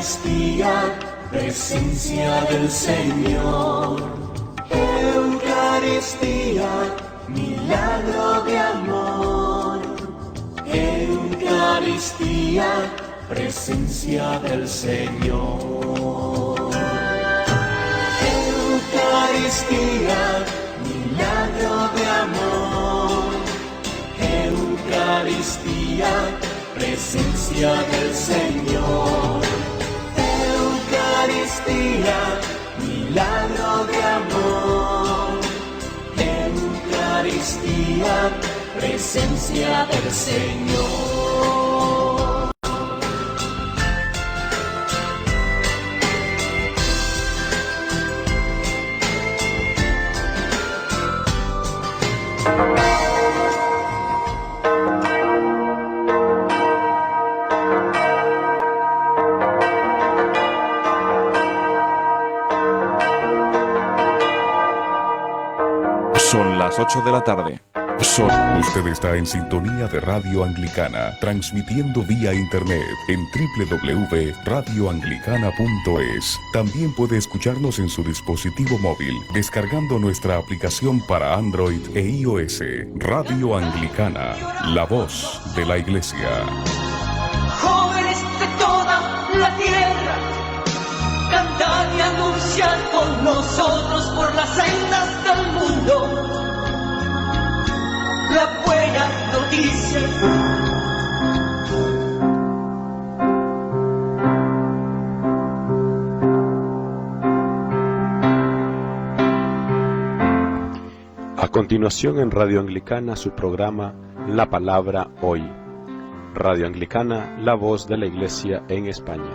Eucaristía, presencia del Señor. Eucaristía, milagro de amor. Eucaristía, presencia del Señor. Eucaristía, milagro de amor. Eucaristía, presencia del Señor. Eucaristía, milagro de amor. Eucaristía, presencia del Señor. Son las 8 de la tarde. Usted está en sintonía de Radio Anglicana, transmitiendo vía internet en www.radioanglicana.es. También puede escucharnos en su dispositivo móvil, descargando nuestra aplicación para Android e iOS. Radio Anglicana, la voz de la Iglesia. Jóvenes de toda la tierra, cantad y anunciad con nosotros por las sendas del mundo la buena noticia. A continuación en Radio Anglicana su programa La Palabra Hoy. Radio Anglicana, la voz de la Iglesia en España.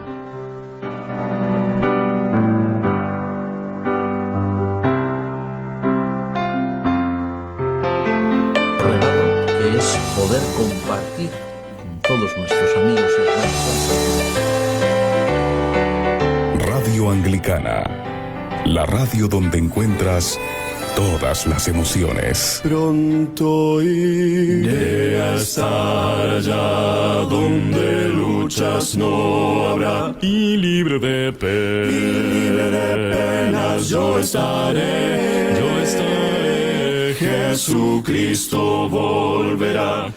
Es poder compartir con todos nuestros amigos y hermanos. Radio Anglicana, la radio donde encuentras todas las emociones. Pronto iré a estar allá donde luchas no habrá, y libre de penas yo estaré. Jesucristo volverá.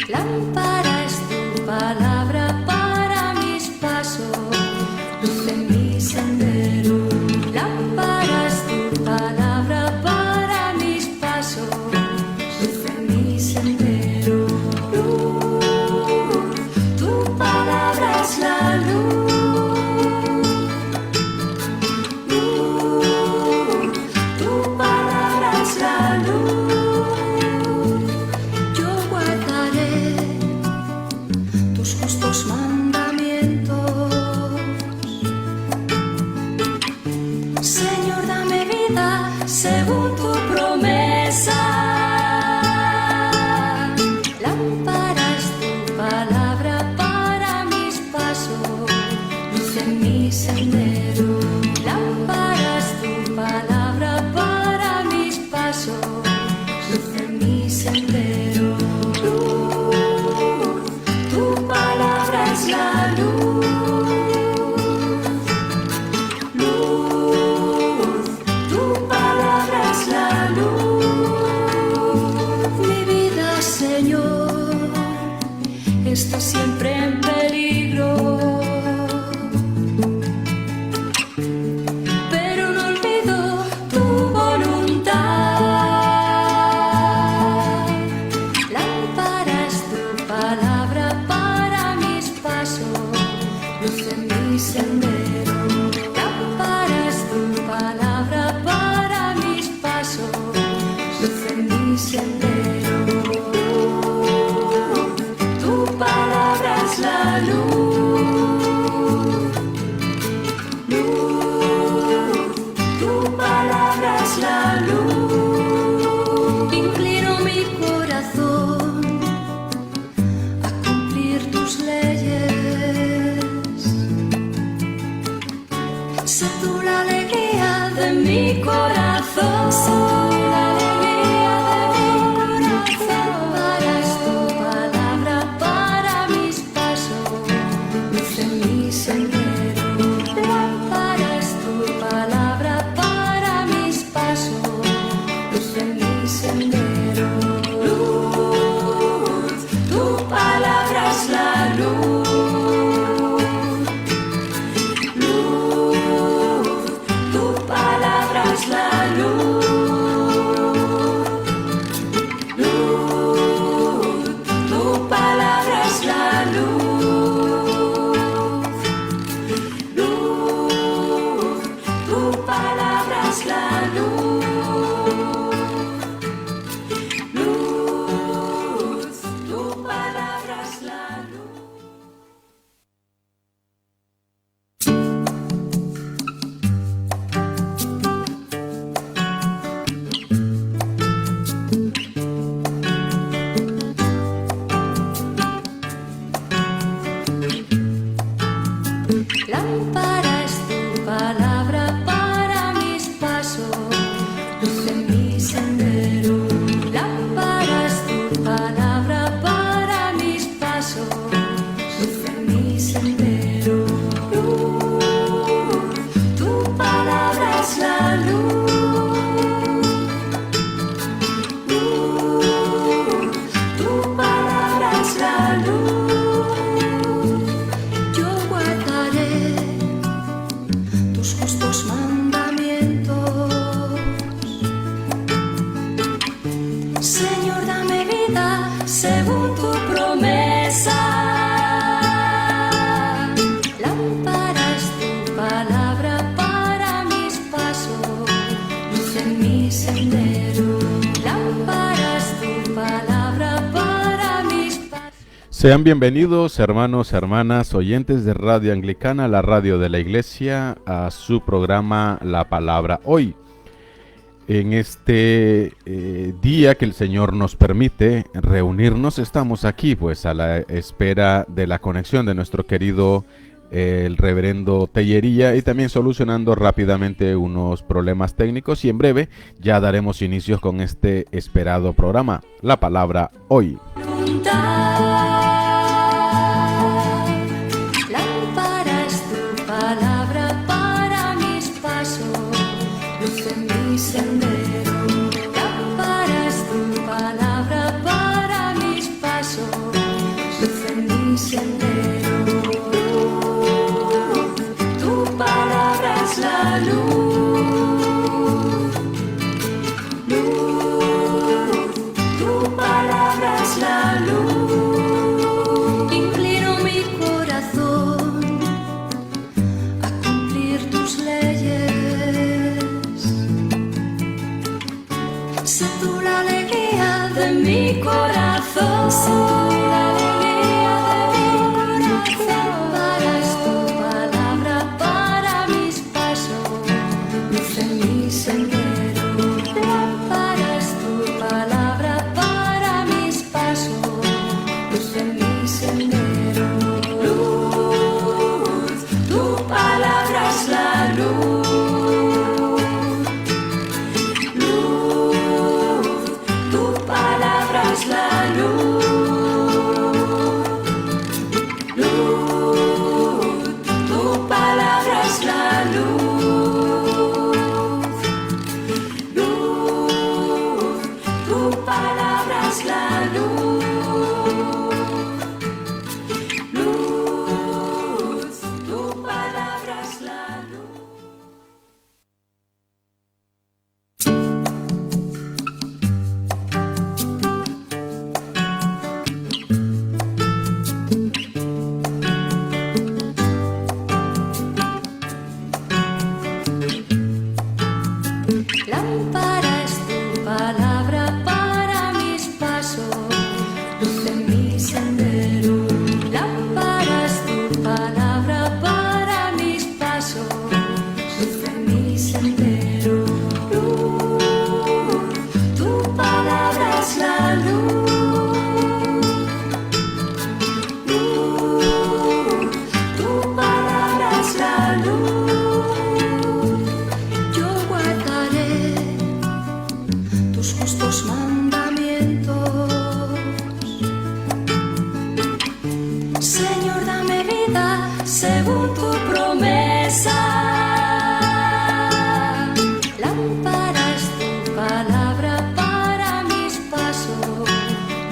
Lámpara es tu palabra para mis pasos, luz en mi sendero. Lámpara es tu palabra para mis pasos, luz en mi sendero. Luz, tu palabra es la luz. Luz, tu palabra es la luz. Yo guardaré tus justos mandamientos. Señor, dame vida según tu promesa. Lámpara es tu palabra para mis pasos, luz en mi sendero. Lámpara es tu palabra para mis pasos, luz en mi sendero. Luz, tu palabra es la luz. Luz, tu palabra es la luz. Mi vida, Señor, está siempre en peligro, pero no olvido tu voluntad. Lámpara es tu palabra para mis pasos, luz en mi sendero. Lámpara es tu palabra para mis pasos, luz en mi sendero. Tu palabra es la luz. Luz, tu palabra es la luz. Inclino mi corazón a cumplir tus leyes. mi corazón. Sentir la alegría de mi corazón. Lámpara es tu palabra para mis pasos, luz en mi sendero. Lámpara es tu palabra para mis pasos, luz en mi sendero. Luz, tu palabra es la luz. Luz, tu palabra es la luz. Luz, tu palabra es la luz. Luz, tu palabra es la luz. Luz, tu palabra es la luz. Lámpara es tu palabra para mis pasos, luz en mi sendero. Lámpara es tu palabra para mis pasos, luz en mi sendero. Luz, tu palabra es la luz. Luz, tu palabra es la luz. Yo guardaré tus justos mandamientos. Señor, dame vida según tu promesa. Lámpara es tu palabra para mis pasos, luz en mi sendero. Lámpara es tu palabra para mis pasos. Sean bienvenidos, hermanos, hermanas, oyentes de Radio Anglicana, la radio de la Iglesia, a su programa La Palabra Hoy. En este día que el Señor nos permite reunirnos, estamos aquí pues a la espera de la conexión de nuestro querido el reverendo Tellería, y también solucionando rápidamente unos problemas técnicos, y en breve ya daremos inicios con este esperado programa, La Palabra Hoy. Lámpara es tu palabra para mis pasos, luz en mi sendero. Lámpara es tu palabra para mis pasos, luz en mi sendero. Luz, tu palabra es la luz. Luz, tu palabra es la luz. Inclino mi corazón a cumplir tus leyes. Sé tú la alegría de mi corazón. Sé tú la alegría de mi corazón. Lámpara es tu palabra para mis pasos, luz en mi sendero. Lámpara es tu palabra para mis pasos, luz en mi sendero. Luz, tu palabra es la luz. Luz, tu palabra es la luz. Luz, tu palabra es la luz. Luz, tu palabra es la luz. Luz, tu palabra es la luz. según tu promesa. Lámpara es tu palabra para mis pasos,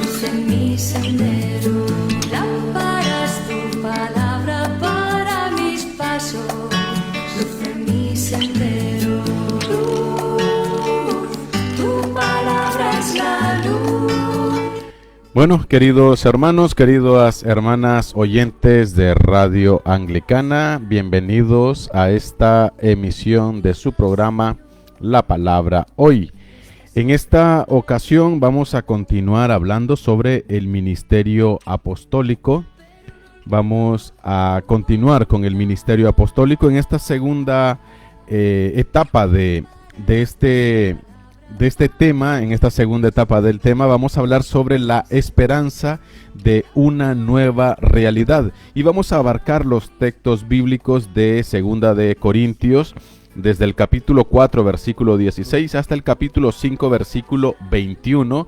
luz en mi sendero. Lámpara es tu palabra para mis pasos, luz en mi sendero. Luz, tu palabra es la luz. Bueno, queridos hermanos, queridas hermanas oyentes de Radio Anglicana, bienvenidos a esta emisión de su programa La Palabra Hoy. En esta ocasión vamos a continuar hablando sobre el ministerio apostólico. Vamos a continuar con el ministerio apostólico en esta segunda etapa de este tema. En esta segunda etapa del tema vamos a hablar sobre la esperanza de una nueva realidad y vamos a abarcar los textos bíblicos de Segunda de Corintios desde el capítulo 4 versículo 16 hasta el capítulo 5 versículo 21.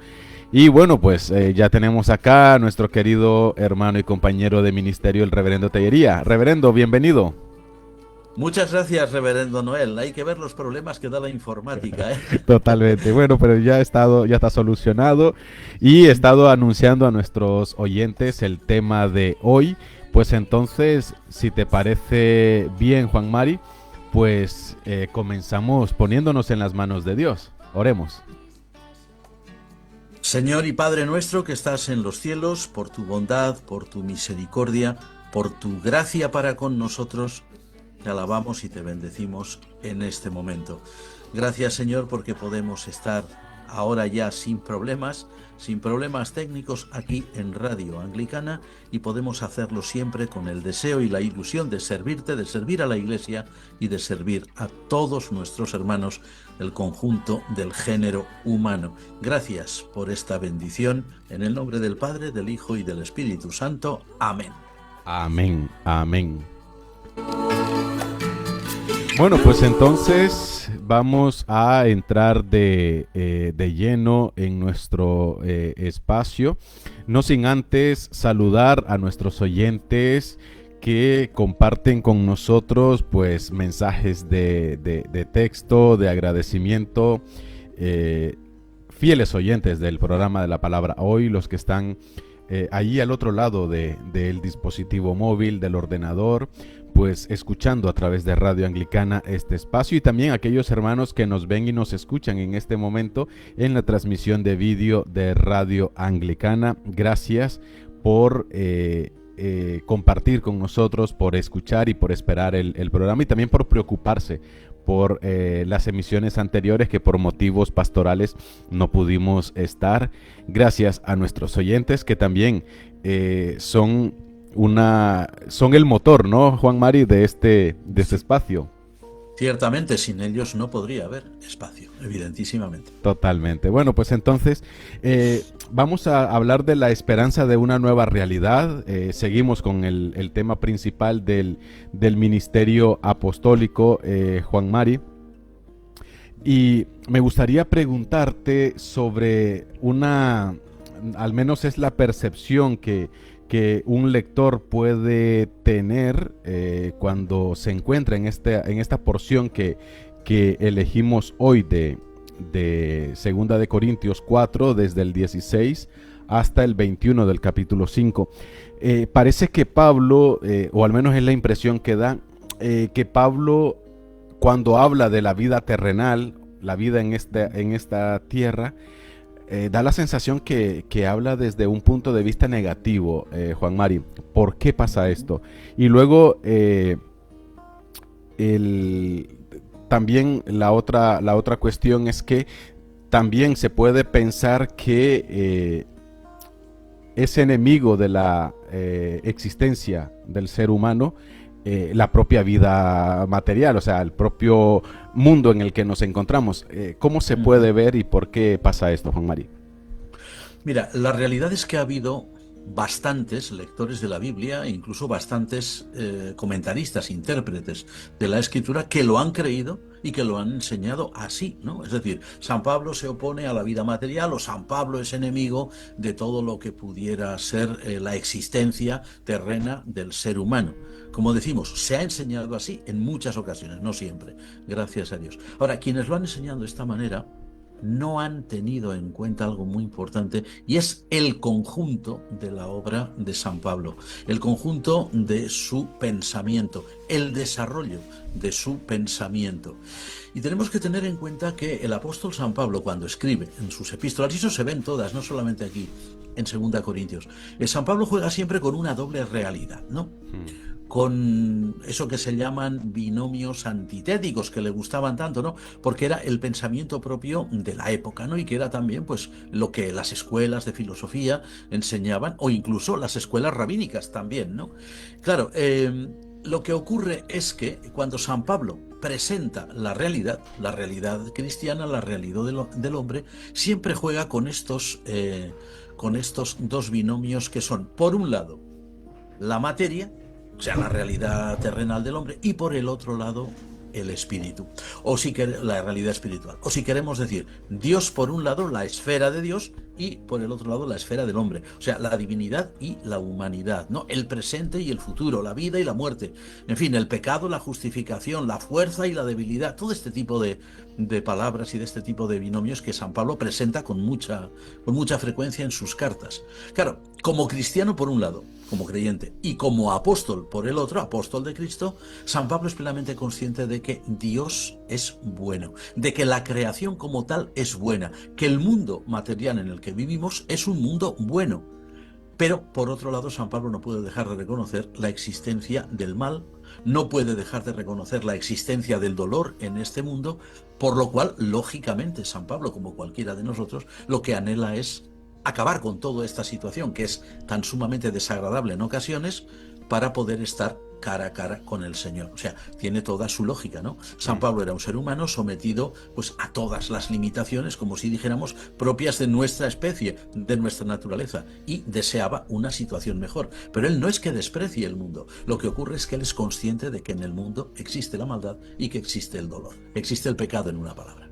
Y bueno, pues ya tenemos acá a nuestro querido hermano y compañero de ministerio, el reverendo Tellería. Reverendo, bienvenido. Muchas gracias, reverendo Noel. Hay que ver los problemas que da la informática, ¿eh? Totalmente. Bueno, pero ya está solucionado y he estado anunciando a nuestros oyentes el tema de hoy. Pues entonces, si te parece bien, Juan Mari, pues comenzamos poniéndonos en las manos de Dios. Oremos. Señor y Padre nuestro que estás en los cielos, por tu bondad, por tu misericordia, por tu gracia para con nosotros, te alabamos y te bendecimos en este momento. Gracias, Señor, porque podemos estar ahora ya sin problemas técnicos aquí en Radio Anglicana y podemos hacerlo siempre con el deseo y la ilusión de servirte, de servir a la Iglesia y de servir a todos nuestros hermanos del conjunto del género humano. Gracias por esta bendición, en el nombre del Padre, del Hijo y del Espíritu Santo. Amén. Amén, amén. Bueno, pues entonces vamos a entrar de lleno en nuestro espacio, no sin antes saludar a nuestros oyentes que comparten con nosotros pues mensajes de texto, de agradecimiento, fieles oyentes del programa de la Palabra Hoy, los que están allí al otro lado del dispositivo móvil, del ordenador, pues escuchando a través de Radio Anglicana este espacio, y también aquellos hermanos que nos ven y nos escuchan en este momento en la transmisión de vídeo de Radio Anglicana. Gracias por compartir con nosotros, por escuchar y por esperar el programa, y también por preocuparse por las emisiones anteriores que por motivos pastorales no pudimos estar. Gracias a nuestros oyentes que también son el motor, ¿no, Juan Mari, de este espacio? Ciertamente, sin ellos no podría haber espacio, evidentísimamente. Totalmente. Bueno, pues entonces vamos a hablar de la esperanza de una nueva realidad. Seguimos con el tema principal del ministerio apostólico, Juan Mari. Y me gustaría preguntarte sobre al menos es la percepción que un lector puede tener cuando se encuentra en esta porción que elegimos hoy de Segunda de Corintios 4, desde el 16 hasta el 21 del capítulo 5. Parece que Pablo, o al menos es la impresión que da, que Pablo, cuando habla de la vida terrenal, la vida en esta tierra, da la sensación que habla desde un punto de vista negativo, Juan Mari. ¿Por qué pasa esto? Y luego también la otra cuestión es que también se puede pensar que es enemigo de la existencia del ser humano la propia vida material, o sea, el propio mundo en el que nos encontramos. ¿Cómo se puede ver y por qué pasa esto, Juan Mari? Mira, la realidad es que ha habido bastantes lectores de la Biblia e incluso bastantes comentaristas, intérpretes de la Escritura que lo han creído y que lo han enseñado así, ¿no? Es decir, San Pablo se opone a la vida material, o San Pablo es enemigo de todo lo que pudiera ser la existencia terrena del ser humano. Como decimos, se ha enseñado así en muchas ocasiones, no siempre, gracias a Dios. Ahora, quienes lo han enseñado de esta manera no han tenido en cuenta algo muy importante, y es el conjunto de la obra de San Pablo, el conjunto de su pensamiento, el desarrollo de su pensamiento. Y tenemos que tener en cuenta que el apóstol San Pablo, cuando escribe en sus epístolas, y eso se ve en todas, no solamente aquí en 2 Corintios, San Pablo juega siempre con una doble realidad, ¿no? Con eso que se llaman binomios antitéticos, que le gustaban tanto, ¿no? Porque era el pensamiento propio de la época, ¿no? Y que era también, pues, lo que las escuelas de filosofía enseñaban, o incluso las escuelas rabínicas también, ¿no? Claro, lo que ocurre es que cuando San Pablo presenta la realidad cristiana, la realidad del hombre, siempre juega con estos dos binomios que son, por un lado, la materia, o sea, la realidad terrenal del hombre, y por el otro lado, el espíritu, la realidad espiritual. O si queremos decir, Dios por un lado, la esfera de Dios, y por el otro lado, la esfera del hombre. O sea, la divinidad y la humanidad, ¿no? El presente y el futuro, la vida y la muerte. En fin, el pecado, la justificación, la fuerza y la debilidad. Todo este tipo de palabras y de este tipo de binomios que San Pablo presenta con mucha frecuencia en sus cartas. Claro, como cristiano por un lado, como creyente, y como apóstol por el otro, apóstol de Cristo, San Pablo es plenamente consciente de que Dios es bueno, de que la creación como tal es buena, que el mundo material en el que vivimos es un mundo bueno. Pero, por otro lado, San Pablo no puede dejar de reconocer la existencia del mal, no puede dejar de reconocer la existencia del dolor en este mundo, por lo cual, lógicamente, San Pablo, como cualquiera de nosotros, lo que anhela es acabar con toda esta situación que es tan sumamente desagradable en ocasiones, para poder estar cara a cara con el Señor. O sea, tiene toda su lógica, ¿no? San Pablo era un ser humano sometido, pues, a todas las limitaciones, como si dijéramos, propias de nuestra especie, de nuestra naturaleza, y deseaba una situación mejor. Pero él no es que desprecie el mundo. Lo que ocurre es que él es consciente de que en el mundo existe la maldad y que existe el dolor. Existe el pecado, en una palabra.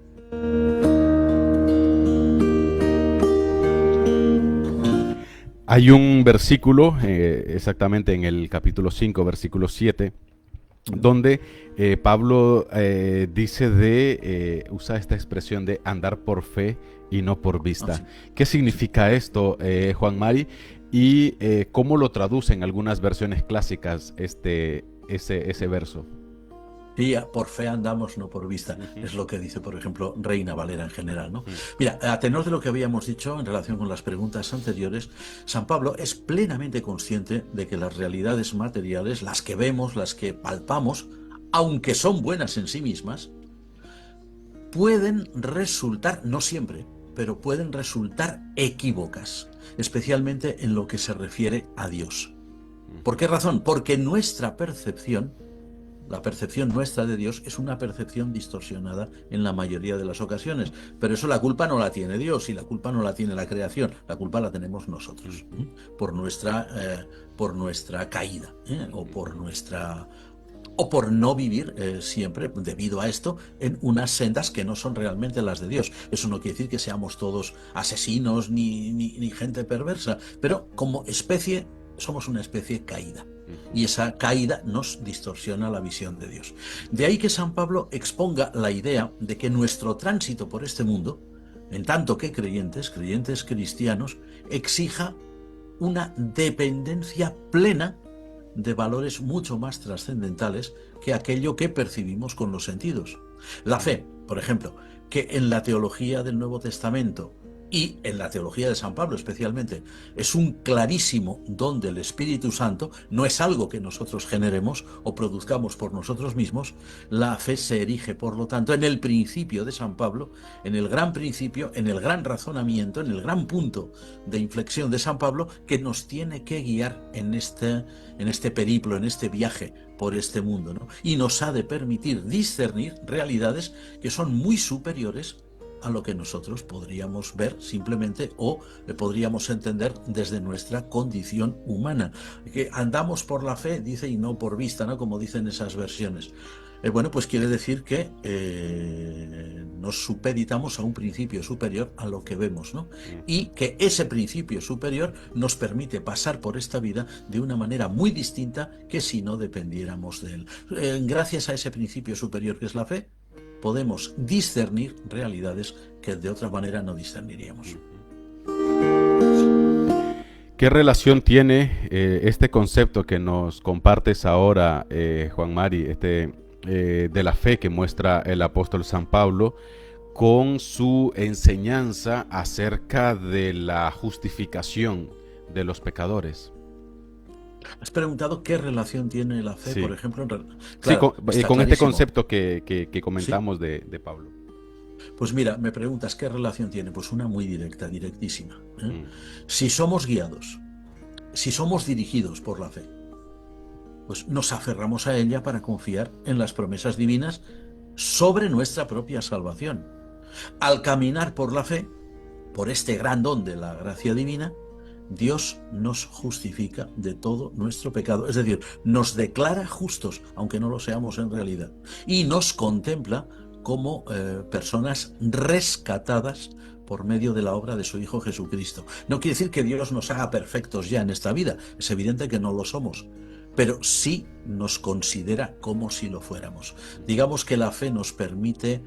Hay un versículo, exactamente en el capítulo 5, versículo 7, donde Pablo dice usa esta expresión de andar por fe y no por vista. Sí. ¿Qué significa esto, Juan Mari? Y ¿cómo lo traduce en algunas versiones clásicas ese verso? Sí, por fe andamos, no por vista. Es lo que dice, por ejemplo, Reina Valera en general, ¿no? Mira, a tenor de lo que habíamos dicho en relación con las preguntas anteriores, San Pablo es plenamente consciente de que las realidades materiales, las que vemos, las que palpamos, aunque son buenas en sí mismas, pueden resultar, no siempre, pero pueden resultar equívocas, especialmente en lo que se refiere a Dios. ¿Por qué razón? Porque nuestra percepción, la percepción nuestra de Dios, es una percepción distorsionada en la mayoría de las ocasiones. Pero eso, la culpa no la tiene Dios y la culpa no la tiene la creación. La culpa la tenemos nosotros, por nuestra caída, o por no vivir siempre, debido a esto, en unas sendas que no son realmente las de Dios. Eso no quiere decir que seamos todos asesinos ni gente perversa, pero como especie somos una especie caída. Y esa caída nos distorsiona la visión de Dios. De ahí que San Pablo exponga la idea de que nuestro tránsito por este mundo, en tanto que creyentes cristianos, exija una dependencia plena de valores mucho más trascendentales que aquello que percibimos con los sentidos. La fe, por ejemplo, que en la teología del Nuevo Testamento y en la teología de San Pablo especialmente, es un clarísimo don del Espíritu Santo, no es algo que nosotros generemos o produzcamos por nosotros mismos. La fe se erige, por lo tanto, en el principio de San Pablo, en el gran principio, en el gran razonamiento, en el gran punto de inflexión de San Pablo, que nos tiene que guiar en este periplo, en este viaje por este mundo, ¿no? Y nos ha de permitir discernir realidades que son muy superiores a lo que nosotros podríamos ver simplemente o podríamos entender desde nuestra condición humana. Que andamos por la fe, dice, y no por vista, ¿no? Como dicen esas versiones. Bueno, pues quiere decir que nos supeditamos a un principio superior a lo que vemos, ¿no? Y que ese principio superior nos permite pasar por esta vida de una manera muy distinta que si no dependiéramos de él. Gracias a ese principio superior que es la fe, podemos discernir realidades que de otra manera no discerniríamos. ¿Qué relación tiene este concepto que nos compartes ahora, Juan Mari, de la fe que muestra el apóstol San Pablo, con su enseñanza acerca de la justificación de los pecadores? Has preguntado qué relación tiene la fe, Sí. por ejemplo. Sí, Claro, con está este clarísimo. concepto que comentamos de Pablo. Pues mira, me preguntas qué relación tiene. Pues una muy directa, directísima. Mm. Si somos guiados, si somos dirigidos por la fe, pues nos aferramos a ella para confiar en las promesas divinas sobre nuestra propia salvación. Al caminar por la fe, por este gran don de la gracia divina, Dios nos justifica de todo nuestro pecado, es decir, nos declara justos, aunque no lo seamos en realidad, y nos contempla como personas rescatadas por medio de la obra de su Hijo Jesucristo. No quiere decir que Dios nos haga perfectos ya en esta vida, es evidente que no lo somos, pero sí nos considera como si lo fuéramos. Digamos que la fe nos permite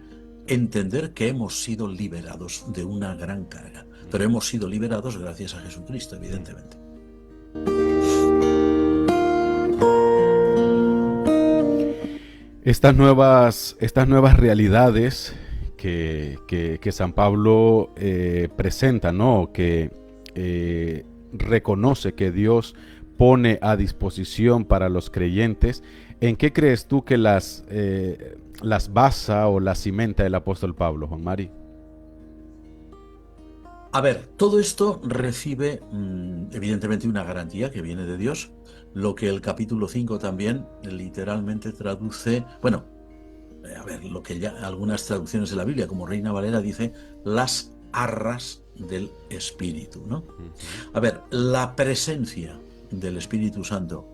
entender que hemos sido liberados de una gran carga, pero hemos sido liberados gracias a Jesucristo, evidentemente. Estas nuevas realidades que San Pablo presenta, ¿no? Que reconoce que Dios pone a disposición para los creyentes. ¿En qué crees tú que las basa o las cimenta el apóstol Pablo, Juan Mari? A ver, todo esto recibe evidentemente una garantía que viene de Dios, lo que el capítulo 5 también literalmente traduce, bueno, a ver, lo que ya algunas traducciones de la Biblia, como Reina Valera, dice las arras del Espíritu, ¿no? A ver, la presencia del Espíritu Santo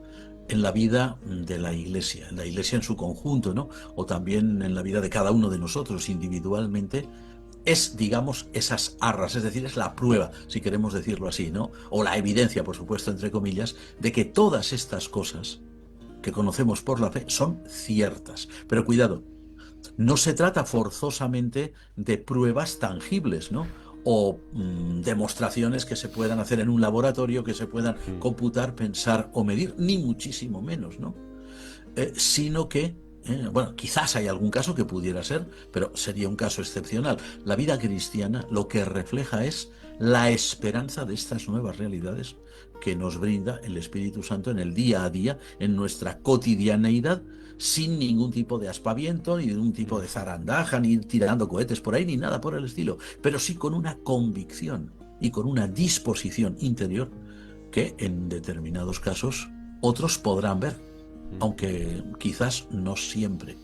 en la vida de la Iglesia en su conjunto, ¿no? O también en la vida de cada uno de nosotros individualmente, es, digamos, esas arras, es decir, es la prueba, si queremos decirlo así, ¿no? O la evidencia, por supuesto, entre comillas, de que todas estas cosas que conocemos por la fe son ciertas. Pero cuidado, no se trata forzosamente de pruebas tangibles, ¿no? O demostraciones que se puedan hacer en un laboratorio, que se puedan computar, pensar o medir, ni muchísimo menos, ¿no? Sino que bueno, quizás hay algún caso que pudiera ser, pero sería un caso excepcional. La vida cristiana lo que refleja es la esperanza de estas nuevas realidades que nos brinda el Espíritu Santo en el día a día, en nuestra cotidianeidad, sin ningún tipo de aspaviento, ni de ningún tipo de zarandaja, ni tirando cohetes por ahí, ni nada por el estilo, pero sí con una convicción y con una disposición interior que en determinados casos otros podrán ver, aunque quizás no siempre.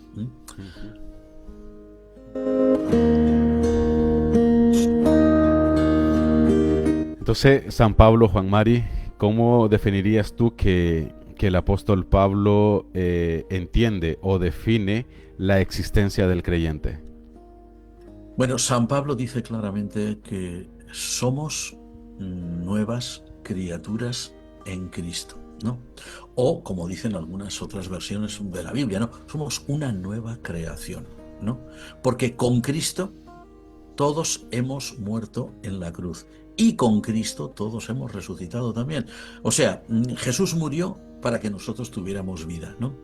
Entonces, San Pablo, Juan Mari, ¿cómo definirías tú que el apóstol Pablo entiende o define la existencia del creyente? Bueno, San Pablo dice claramente que somos nuevas criaturas en Cristo, ¿no? O, como dicen algunas otras versiones de la Biblia, ¿no? Somos una nueva creación, ¿no? Porque con Cristo todos hemos muerto en la cruz y con Cristo todos hemos resucitado también. O sea, Jesús murió para que nosotros tuviéramos vida, ¿no?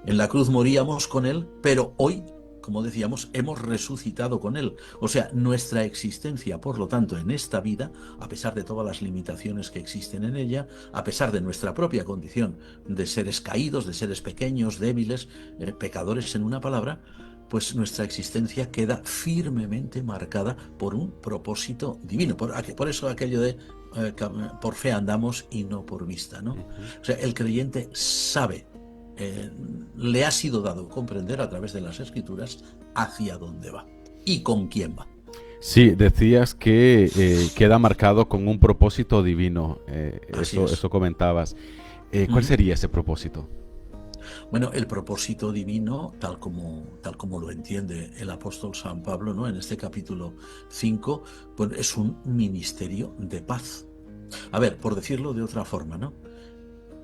En la cruz moríamos con Él, pero hoy, como decíamos, hemos resucitado con Él. O sea, nuestra existencia, por lo tanto, en esta vida, a pesar de todas las limitaciones que existen en ella, a pesar de nuestra propia condición de seres caídos, de seres pequeños, débiles, pecadores en una palabra, pues nuestra existencia queda firmemente marcada por un propósito divino. Por eso aquello de por fe andamos y no por vista, ¿no? O sea, el creyente sabe, le ha sido dado comprender a través de las Escrituras hacia dónde va y con quién va. Sí, decías que queda marcado con un propósito divino. Así es. Eso comentabas. ¿Cuál Ujú. sería ese propósito? Bueno, el propósito divino, tal como lo entiende el apóstol San Pablo, ¿no? En este capítulo 5, pues es un ministerio de paz. A ver, por decirlo de otra forma, ¿no?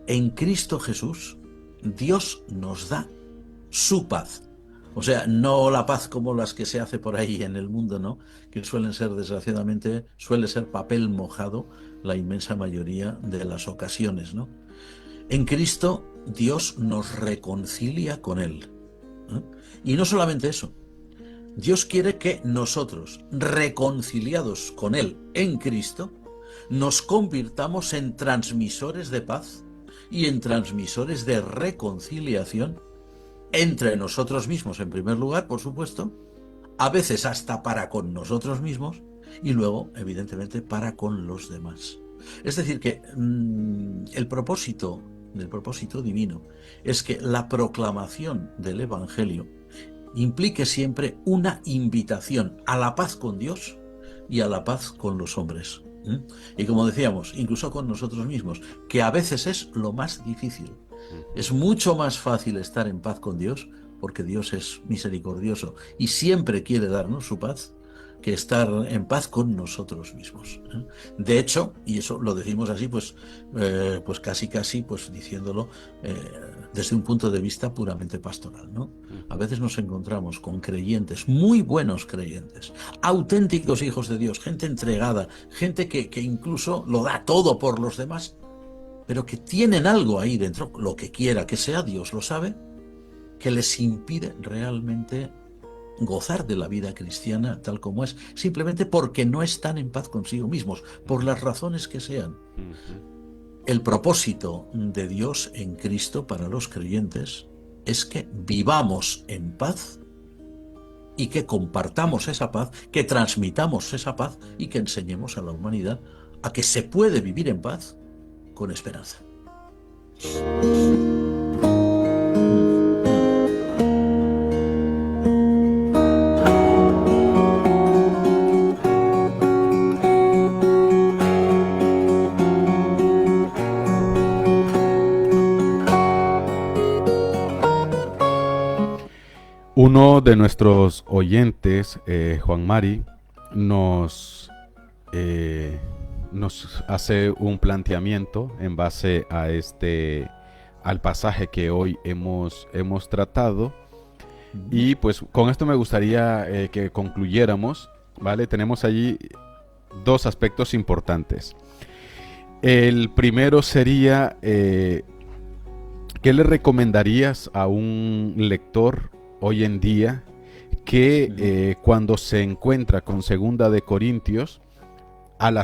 En Cristo Jesús, Dios nos da su paz. O sea, no la paz como las que se hace por ahí en el mundo, ¿no? Que suelen ser, desgraciadamente, suele ser papel mojado la inmensa mayoría de las ocasiones, ¿no? En Cristo, Dios nos reconcilia con Él. ¿Eh? Y no solamente eso, Dios quiere que nosotros, reconciliados con Él en Cristo, nos convirtamos en transmisores de paz y en transmisores de reconciliación entre nosotros mismos, en primer lugar, por supuesto, a veces hasta para con nosotros mismos y luego, evidentemente, para con los demás. Es decir, que el propósito del propósito divino es que la proclamación del Evangelio implique siempre una invitación a la paz con Dios y a la paz con los hombres. Y como decíamos, incluso con nosotros mismos, que a veces es lo más difícil. Es mucho más fácil estar en paz con Dios, porque Dios es misericordioso y siempre quiere darnos su paz, que estar en paz con nosotros mismos. De hecho, y eso lo decimos así, pues casi, pues diciéndolo desde un punto de vista puramente pastoral, ¿no? A veces nos encontramos con creyentes, muy buenos creyentes, auténticos hijos de Dios, gente entregada, gente que incluso lo da todo por los demás, pero que tienen algo ahí dentro, lo que quiera que sea, Dios lo sabe, que les impide realmente gozar de la vida cristiana tal como es, simplemente porque no están en paz consigo mismos, por las razones que sean. El propósito de Dios en Cristo para los creyentes es que vivamos en paz y que compartamos esa paz, que transmitamos esa paz y que enseñemos a la humanidad a que se puede vivir en paz con esperanza. Uno de nuestros oyentes, Juan Mari, nos hace un planteamiento en base a al pasaje que hoy hemos tratado. Y pues con esto me gustaría que concluyéramos, ¿vale? Tenemos allí dos aspectos importantes. El primero sería, ¿qué le recomendarías a un lector hoy en día que cuando se encuentra con Segunda de Corintios, al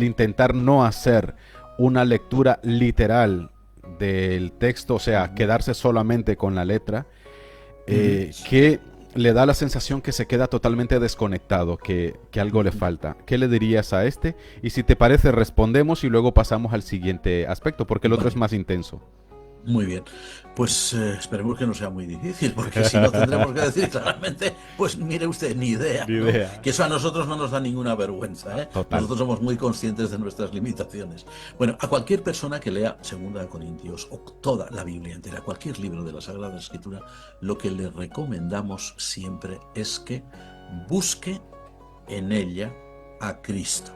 intentar no hacer una lectura literal del texto, o sea, quedarse solamente con la letra, que le da la sensación que se queda totalmente desconectado, que algo le falta? ¿Qué le dirías a este? Y si te parece, respondemos y luego pasamos al siguiente aspecto, porque el otro es más intenso. Muy bien, pues esperemos que no sea muy difícil, porque si no tendremos que decir claramente, pues mire usted, ni idea, Ni ¿no? idea. Que eso a nosotros no nos da ninguna vergüenza, ¿eh? Total. Nosotros somos muy conscientes de nuestras limitaciones. Bueno, a cualquier persona que lea 2 Corintios o toda la Biblia entera, cualquier libro de la Sagrada Escritura, lo que le recomendamos siempre es que busque en ella a Cristo.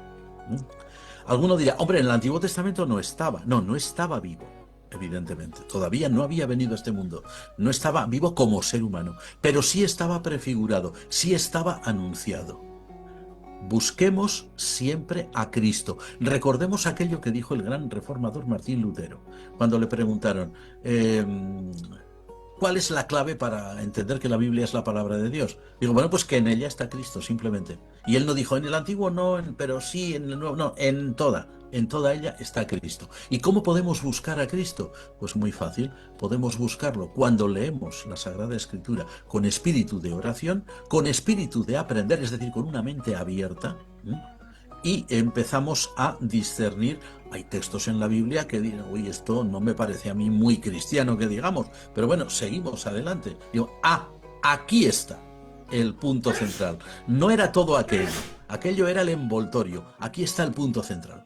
Alguno dirá, hombre, en el Antiguo Testamento no estaba vivo. Evidentemente, todavía no había venido a este mundo, no estaba vivo como ser humano, pero sí estaba prefigurado, sí estaba anunciado. Busquemos siempre a Cristo. Recordemos aquello que dijo el gran reformador Martín Lutero, cuando le preguntaron, ¿cuál es la clave para entender que la Biblia es la palabra de Dios? Digo, bueno, pues que en ella está Cristo, simplemente. Y él no dijo, en el Antiguo no, pero sí, en el Nuevo, no, en toda ella está Cristo. ¿Y cómo podemos buscar a Cristo? Pues muy fácil, podemos buscarlo cuando leemos la Sagrada Escritura con espíritu de oración, con espíritu de aprender, es decir, con una mente abierta, y empezamos a discernir. Hay textos en la Biblia que dicen, uy, esto no me parece a mí muy cristiano que digamos, pero bueno, seguimos adelante. Digo, aquí está. el punto central. No era todo aquello. Aquello era el envoltorio. Aquí está el punto central.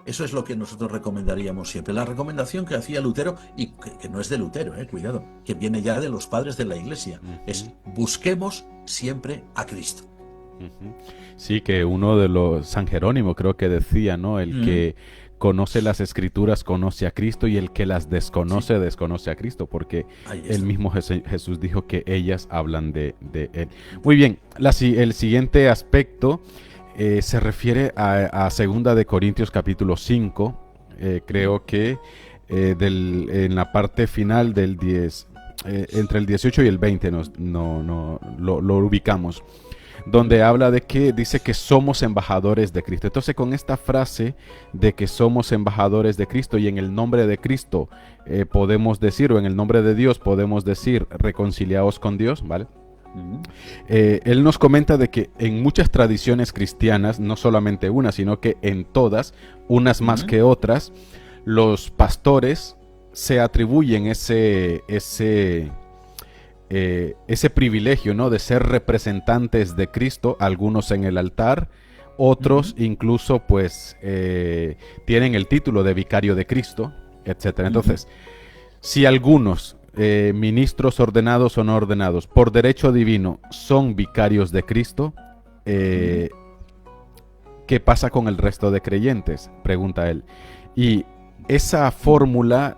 Eso es lo que nosotros recomendaríamos siempre. La recomendación que hacía Lutero, y que no es de Lutero, cuidado, que viene ya de los padres de la Iglesia, es busquemos siempre a Cristo. Sí, que uno de los, San Jerónimo creo que decía, ¿no? El que conoce las Escrituras conoce a Cristo, y el que las desconoce desconoce a Cristo, porque el mismo Jesús dijo que ellas hablan de Él. Muy bien, el siguiente aspecto se refiere a 2 de Corintios capítulo 5, creo que en la parte final del 10, entre el 18 y el 20 lo ubicamos, donde habla de que dice que somos embajadores de Cristo. Entonces, con esta frase de que somos embajadores de Cristo y en el nombre de Cristo podemos decir, o en el nombre de Dios podemos decir, reconciliaos con Dios, ¿vale? Él nos comenta de que en muchas tradiciones cristianas, no solamente una, sino que en todas, unas más que otras, los pastores se atribuyen ese privilegio, ¿no?, de ser representantes de Cristo, algunos en el altar, otros incluso pues tienen el título de vicario de Cristo, etcétera. Entonces, si algunos ministros ordenados o no ordenados por derecho divino son vicarios de Cristo, ¿qué pasa con el resto de creyentes?, pregunta él. Y ¿esa fórmula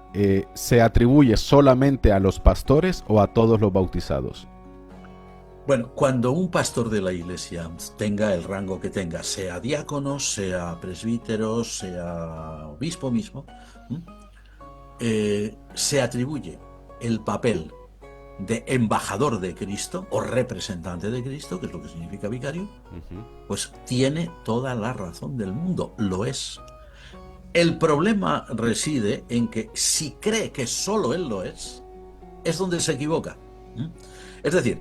se atribuye solamente a los pastores o a todos los bautizados? Bueno, cuando un pastor de la Iglesia tenga el rango que tenga, sea diácono, sea presbítero, sea obispo mismo, se atribuye el papel de embajador de Cristo o representante de Cristo, que es lo que significa vicario, pues tiene toda la razón del mundo, lo es. El problema reside en que si cree que solo él lo es donde se equivoca. Es decir,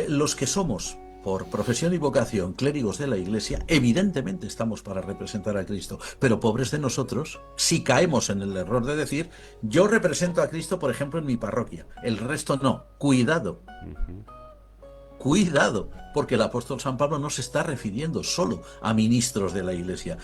los que somos, por profesión y vocación, clérigos de la Iglesia, evidentemente estamos para representar a Cristo, pero pobres de nosotros si caemos en el error de decir, yo represento a Cristo, por ejemplo, en mi parroquia, el resto no. Cuidado. Cuidado, porque el apóstol San Pablo no se está refiriendo solo a ministros de la Iglesia,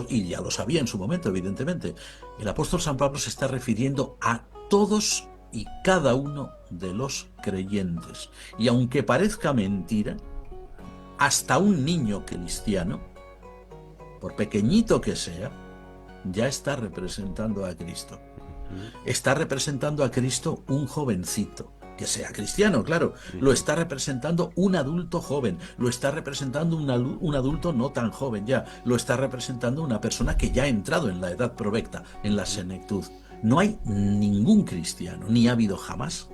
y ya lo sabía en su momento, evidentemente. El apóstol San Pablo se está refiriendo a todos y cada uno de los creyentes. Y aunque parezca mentira, hasta un niño cristiano, por pequeñito que sea, ya está representando a Cristo. Está representando a Cristo un jovencito, que sea cristiano, claro, lo está representando un adulto joven, lo está representando un adulto no tan joven ya, lo está representando una persona que ya ha entrado en la edad provecta, en la senectud. No hay ningún cristiano, ni ha habido jamás,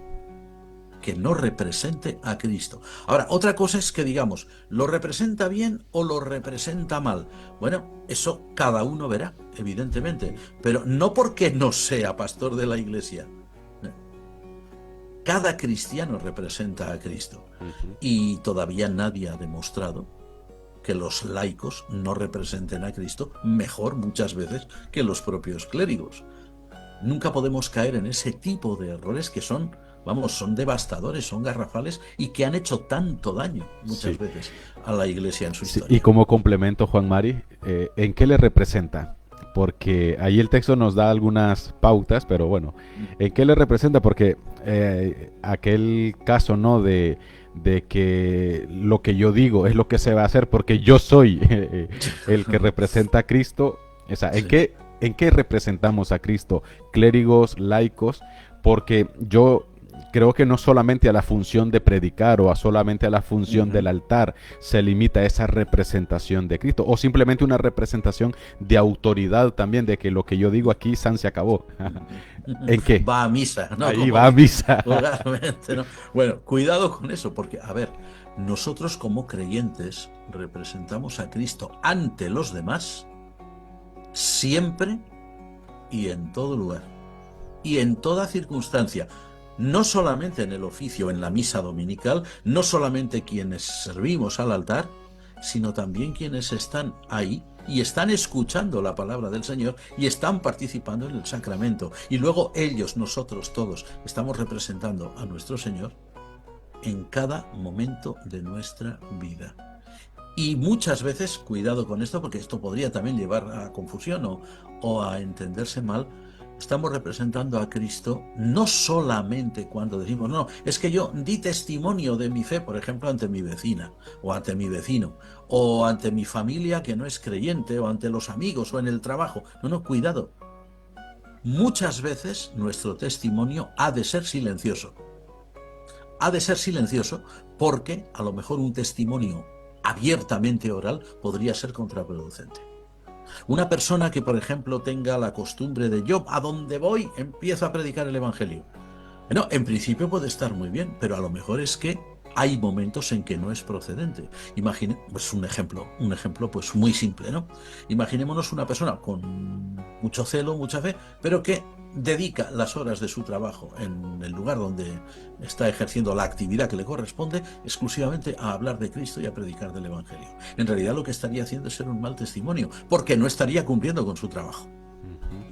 que no represente a Cristo. Ahora, otra cosa es que digamos, ¿lo representa bien o lo representa mal? Bueno, eso cada uno verá, evidentemente, pero no porque no sea pastor de la Iglesia. Cada cristiano representa a Cristo. Y todavía nadie ha demostrado que los laicos no representen a Cristo mejor muchas veces que los propios clérigos. Nunca podemos caer en ese tipo de errores que son devastadores, son garrafales y que han hecho tanto daño muchas veces a la Iglesia en su historia. Y como complemento, Juan Mari, ¿en qué le representa? Porque ahí el texto nos da algunas pautas, pero bueno, ¿en qué le representa? Porque aquel caso, ¿no?, de que lo que yo digo es lo que se va a hacer porque yo soy el que representa a Cristo. O sea, ¿en qué representamos a Cristo? Clérigos, laicos, porque yo creo que no solamente a la función de predicar o solamente a la función del altar se limita esa representación de Cristo, o simplemente una representación de autoridad también, de que lo que yo digo aquí, san, se acabó. ¿En qué? Va a misa, ¿no? Ahí va a misa. Vulgarmente, ¿no? Bueno, cuidado con eso, porque, a ver, nosotros como creyentes representamos a Cristo ante los demás siempre y en todo lugar y en toda circunstancia. No solamente en el oficio, en la misa dominical, no solamente quienes servimos al altar, sino también quienes están ahí y están escuchando la palabra del Señor y están participando en el sacramento. Y luego ellos, nosotros todos, estamos representando a nuestro Señor en cada momento de nuestra vida. Y muchas veces, cuidado con esto, porque esto podría también llevar a confusión o a entenderse mal, estamos representando a Cristo no solamente cuando decimos, no, es que yo di testimonio de mi fe, por ejemplo, ante mi vecina, o ante mi vecino, o ante mi familia que no es creyente, o ante los amigos, o en el trabajo. No, cuidado. Muchas veces nuestro testimonio ha de ser silencioso. Ha de ser silencioso porque a lo mejor un testimonio abiertamente oral podría ser contraproducente. Una persona que, por ejemplo, tenga la costumbre de yo a donde voy empiezo a predicar el Evangelio. Bueno, en principio puede estar muy bien, pero a lo mejor es que hay momentos en que no es procedente. Imagine, pues un ejemplo pues muy simple, ¿no? Imaginémonos una persona con mucho celo, mucha fe, pero que dedica las horas de su trabajo en el lugar donde está ejerciendo la actividad que le corresponde exclusivamente a hablar de Cristo y a predicar del Evangelio. En realidad lo que estaría haciendo es ser un mal testimonio, porque no estaría cumpliendo con su trabajo.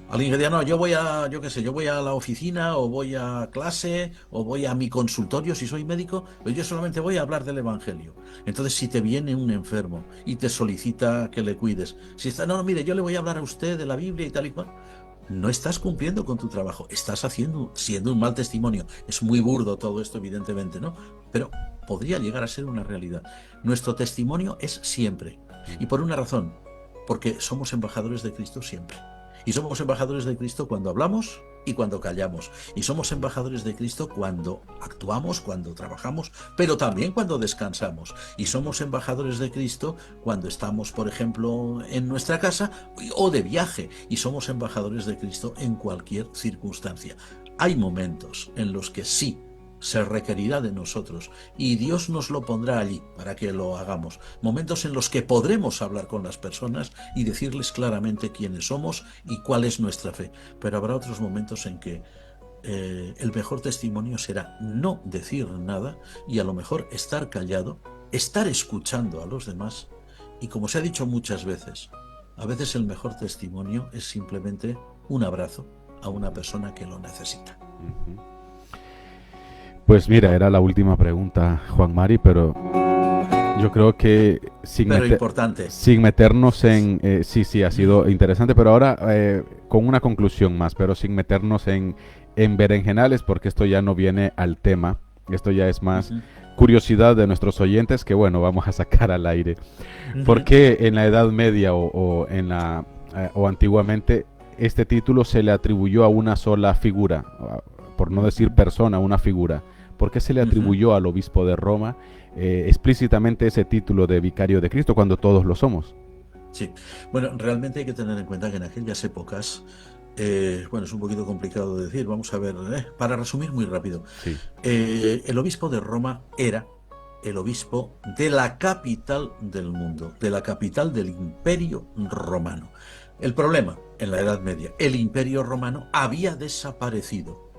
Alguien que diga, no, yo voy a la oficina, o voy a clase, o voy a mi consultorio si soy médico, pero yo solamente voy a hablar del Evangelio. Entonces, si te viene un enfermo y te solicita que le cuides, si está, no, mire, yo le voy a hablar a usted de la Biblia y tal y cual, no estás cumpliendo con tu trabajo, estás siendo un mal testimonio. Es muy burdo todo esto, evidentemente, ¿no? Pero podría llegar a ser una realidad. Nuestro testimonio es siempre, y por una razón, porque somos embajadores de Cristo siempre. Y somos embajadores de Cristo cuando hablamos y cuando callamos. Y somos embajadores de Cristo cuando actuamos, cuando trabajamos, pero también cuando descansamos. Y somos embajadores de Cristo cuando estamos, por ejemplo, en nuestra casa o de viaje. Y somos embajadores de Cristo en cualquier circunstancia. Hay momentos en los que sí se requerirá de nosotros y Dios nos lo pondrá allí para que lo hagamos. Momentos en los que podremos hablar con las personas y decirles claramente quiénes somos y cuál es nuestra fe. Pero habrá otros momentos en que el mejor testimonio será no decir nada y a lo mejor estar callado, estar escuchando a los demás. Y como se ha dicho muchas veces, a veces el mejor testimonio es simplemente un abrazo a una persona que lo necesita. Pues mira, era la última pregunta, Juan Mari, pero yo creo que sin meternos en... sí, ha sido interesante, pero ahora con una conclusión más, pero sin meternos en berenjenales, porque esto ya no viene al tema, esto ya es más curiosidad de nuestros oyentes que, bueno, vamos a sacar al aire. ¿Por qué en la Edad Media o antiguamente este título se le atribuyó a una sola figura, por no decir persona, una figura? ¿Por qué se le atribuyó al obispo de Roma explícitamente ese título de vicario de Cristo cuando todos lo somos? Sí, bueno, realmente hay que tener en cuenta que en aquellas épocas, es un poquito complicado de decir, vamos a ver, para resumir muy rápido, sí. El obispo de Roma era el obispo de la capital del mundo, de la capital del Imperio Romano. El problema, en la Edad Media, el Imperio Romano había desaparecido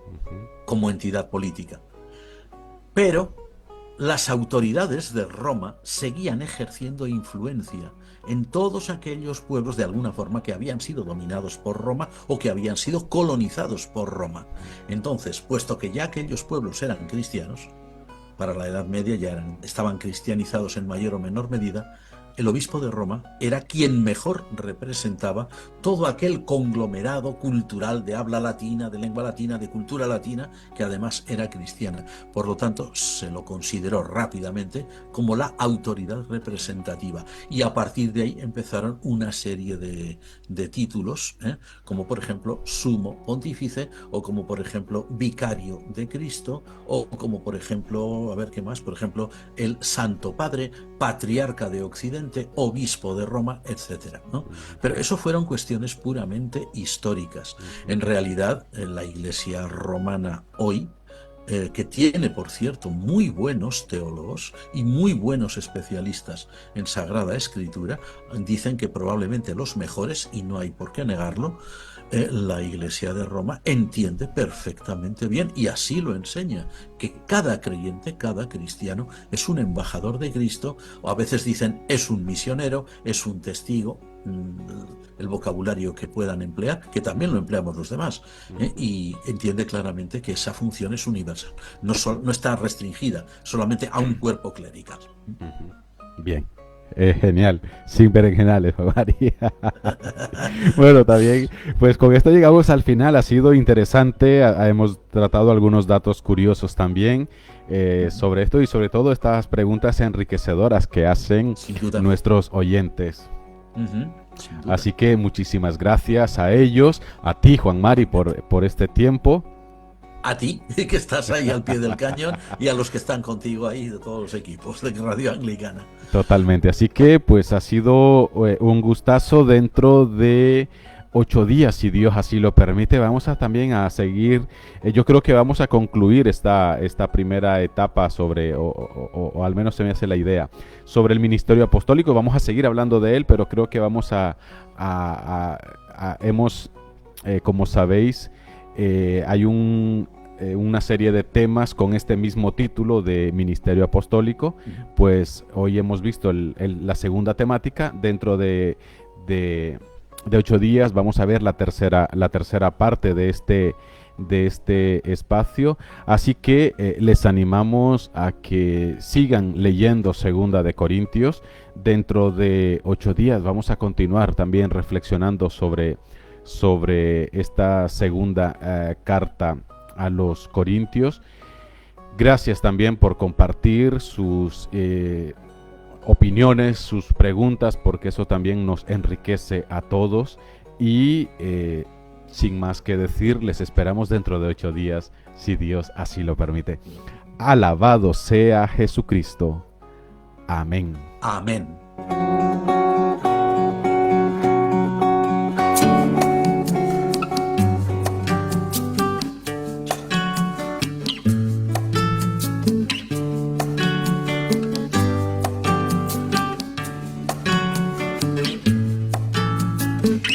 como entidad política. Pero las autoridades de Roma seguían ejerciendo influencia en todos aquellos pueblos de alguna forma que habían sido dominados por Roma o que habían sido colonizados por Roma. Entonces, puesto que ya aquellos pueblos eran cristianos, para la Edad Media ya estaban cristianizados en mayor o menor medida, el obispo de Roma era quien mejor representaba todo aquel conglomerado cultural de habla latina, de lengua latina, de cultura latina, que además era cristiana. Por lo tanto, se lo consideró rápidamente como la autoridad representativa. Y a partir de ahí empezaron una serie de títulos, como por ejemplo sumo pontífice, o como por ejemplo vicario de Cristo, o como por ejemplo, a ver qué más, por ejemplo, el Santo Padre, patriarca de Occidente, obispo de Roma, etcétera, ¿no? Pero eso fueron cuestiones puramente históricas. En realidad, la Iglesia romana hoy, que tiene, por cierto, muy buenos teólogos y muy buenos especialistas en Sagrada Escritura, dicen que probablemente los mejores, y no hay por qué negarlo, la Iglesia de Roma entiende perfectamente bien, y así lo enseña, que cada creyente, cada cristiano es un embajador de Cristo, o a veces dicen es un misionero, es un testigo, el vocabulario que puedan emplear, que también lo empleamos los demás, y entiende claramente que esa función es universal, no está restringida solamente a un cuerpo clerical. Bien. Genial, sin berenjenales, María. Bueno, también, pues con esto llegamos al final. Ha sido interesante, hemos tratado algunos datos curiosos también sobre esto y sobre todo estas preguntas enriquecedoras que hacen nuestros oyentes. Así que muchísimas gracias a ellos, a ti, Juan Mari, por este tiempo. A ti, que estás ahí al pie del cañón, y a los que están contigo ahí, de todos los equipos de Radio Anglicana. Totalmente, así que pues ha sido un gustazo. Dentro de 8 días, si Dios así lo permite, vamos a también a seguir, yo creo que vamos a concluir esta primera etapa sobre, o al menos se me hace la idea, sobre el ministerio apostólico. Vamos a seguir hablando de él, pero creo que vamos hemos, como sabéis, hay una serie de temas con este mismo título de Ministerio Apostólico. Pues hoy hemos visto la segunda temática. Dentro de 8 días vamos a ver la tercera parte de este espacio. Así que les animamos a que sigan leyendo Segunda de Corintios. Dentro de 8 días vamos a continuar también reflexionando sobre esta segunda carta a los Corintios. Gracias también por compartir sus opiniones, sus preguntas, porque eso también nos enriquece a todos. Y sin más que decir, les esperamos dentro de 8 días, si Dios así lo permite. Alabado sea Jesucristo. Amén. Amén.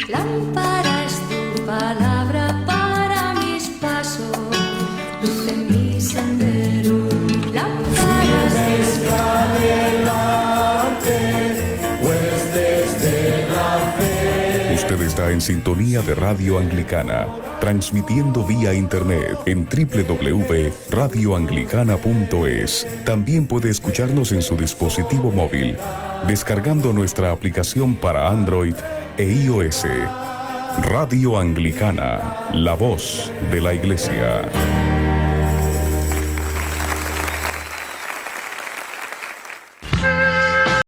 Lámpara es tu palabra para mis pasos, luz en mi sendero. Lámpara es tu Usted está en sintonía de Radio Anglicana, transmitiendo vía internet en www.radioanglicana.es. También puede escucharnos en su dispositivo móvil, descargando nuestra aplicación para Android e iOS. Radio Anglicana, la voz de la Iglesia.